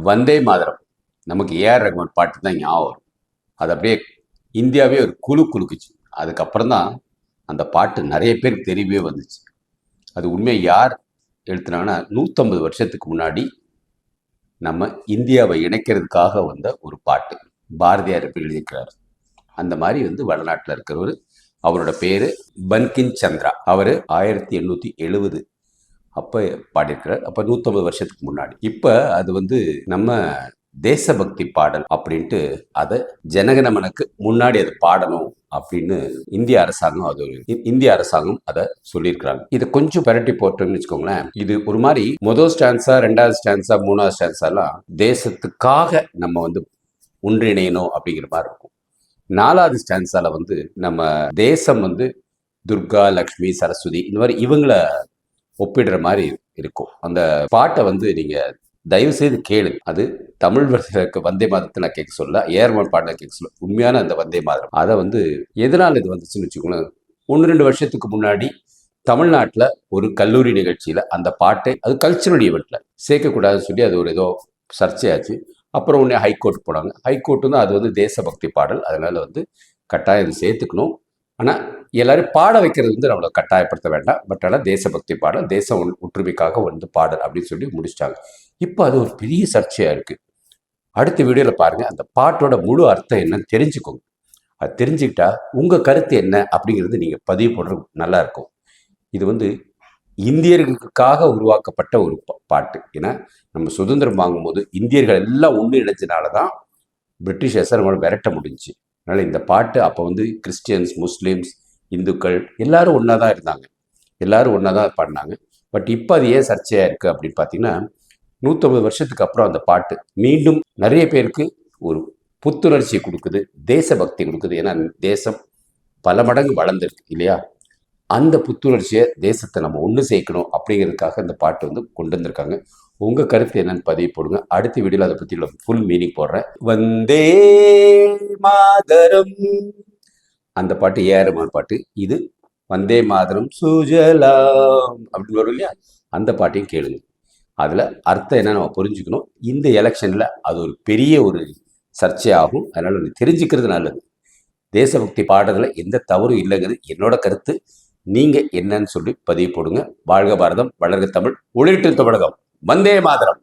வந்தே மாதரம் நமக்கு ஏஆர் ரஹ்மான் பாட்டு தான் ஞாபகம் வரும். அது அப்படியே இந்தியாவே ஒரு குலுக்குச்சு. அதுக்கப்புறம் தான் அந்த பாட்டு நிறைய பேருக்கு தெரியவே வந்துச்சு. அது உண்மையை யார் எழுத்துனாங்கன்னா 150 வருஷத்துக்கு முன்னாடி நம்ம இந்தியாவை இணைக்கிறதுக்காக வந்த ஒரு பாட்டு. பாரதியார் எப்படி எழுதியிருக்கிறார் அந்த மாதிரி வடநாட்டில் இருக்கிறவர். அவரோட பேரு பன்கிம் சந்திரா. அவர் 1870 அப்போ பாடியிருக்கிறார். அப்போ 150 வருஷத்துக்கு முன்னாடி. இப்போ அது நம்ம தேசபக்தி பாடல் அப்படின்ட்டு அதை ஜனகணமனுக்கு முன்னாடி அதை பாடணும் அப்படின்னு இந்திய அரசாங்கம் அதை சொல்லியிருக்கிறாங்க. இதை கொஞ்சம் பெரட்டி போட்டோம்னு வச்சுக்கோங்களேன், இது ஒரு மாதிரி முதல் ஸ்டான்ஸா, 2வது ஸ்டான்ஸா, 3வது ஸ்டான்ஸாலாம் தேசத்துக்காக நம்ம ஒன்றிணையணும் அப்படிங்கிற மாதிரி இருக்கும். 4வது ஸ்டான்ஸால நம்ம தேசம் துர்கா, லக்ஷ்மி, சரஸ்வதி இந்த மாதிரி இவங்கள ஒப்பிடுற மாதிரி இருக்கும். அந்த பாட்டை நீங்க தயவு செய்து கேளு. அது தமிழ் வந்தே மாதத்தை நான் கேட்க சொல்ல, ஏஆர்மான் பாட்டை கேட்க சொல்ல, உண்மையான அந்த வந்தே மாதம். அதை எதனால் இது வந்துச்சுன்னு வச்சுக்கோங்களேன், 1-2 வருஷத்துக்கு முன்னாடி தமிழ்நாட்டில் ஒரு கல்லூரி நிகழ்ச்சியில் அந்த பாட்டை, அது கல்ச்சுரல் ஈவெண்ட்ல சேர்க்கக்கூடாதுன்னு சொல்லி அது ஒரு ஏதோ சர்ச்சையாச்சு. அப்புறம் உடனே ஹைகோர்ட் போனாங்க. ஹைகோர்ட் அது தேசபக்தி பாடல், அதனால கட்டாயம் சேர்த்துக்கணும். ஆனால் எல்லாரும் பாட வைக்கிறது நம்மளை கட்டாயப்படுத்த வேண்டாம். பட் ஆனால் தேசபக்தி பாடல், தேச ஒற்றுமைக்காக பாடல் அப்படின்னு சொல்லி முடிச்சிட்டாங்க. இப்போ அது ஒரு பெரிய சர்ச்சையாக இருக்குது. அடுத்த வீடியோவில் பாருங்கள், அந்த பாட்டோட முழு அர்த்தம் என்னன்னு தெரிஞ்சுக்கோங்க. அது தெரிஞ்சுக்கிட்டா உங்கள் கருத்து என்ன அப்படிங்கிறது நீங்கள் பதிவு போடுறது நல்லா இருக்கும். இது இந்தியர்களுக்காக உருவாக்கப்பட்ட ஒரு பாட்டு. ஏன்னா நம்ம சுதந்திரம் வாங்கும்போது இந்தியர்கள் எல்லாம் ஒன்று இணைஞ்சனால தான் பிரிட்டிஷர்ஸை நம்மளை விரட்ட முடிஞ்சு. அதனால் இந்த பாட்டு அப்போ கிறிஸ்டியன்ஸ், முஸ்லீம்ஸ், இந்துக்கள் எல்லாரும் ஒன்றா தான் இருந்தாங்க, எல்லாரும் ஒன்றா தான் பாடினாங்க. பட் இப்போ அது ஏன் சர்ச்சையாக இருக்குது அப்படின்னு பார்த்தீங்கன்னா, 150 வருஷத்துக்கு அப்புறம் அந்த பாட்டு மீண்டும் நிறைய பேருக்கு ஒரு புத்துணர்ச்சியை கொடுக்குது, தேசபக்தி கொடுக்குது. ஏன்னா தேசம் பல மடங்கு வளர்ந்துருக்கு இல்லையா? அந்த புத்துணர்ச்சியை, தேசத்தை நம்ம ஒன்று சேர்க்கணும் அப்படிங்கிறதுக்காக இந்த பாட்டு கொண்டு வந்திருக்காங்க. உங்கள் கருத்து என்னன்னு பதிவு போடுங்க. அடுத்த வீடியோவில் அதை பற்றி ஃபுல் மீனிங் போடுறேன். வந்தே மாதரம் அந்த பாட்டு ஏஆர் ரஹ்மான் பாட்டு. இது வந்தே மாதரம் சுஜலாம் அப்படின்னு வரும் இல்லையா? அந்த பாட்டையும் கேளுங்க. அதில் அர்த்தம் என்ன நம்ம புரிஞ்சுக்கணும். இந்த எலெக்ஷனில் அது ஒரு பெரிய ஒரு சர்ச்சையாகும். அதனால் தெரிஞ்சுக்கிறது நல்லது. தேசபக்தி பாடுறதுல எந்த தவறும் இல்லைங்கிறது என்னோட கருத்து. நீங்கள் என்னன்னு சொல்லி பதிவு போடுங்க. வாழ்க பாரதம், வளர்க தமிழ், ஒளிரட்டும் தமிழகம். வந்தே மாதரம்.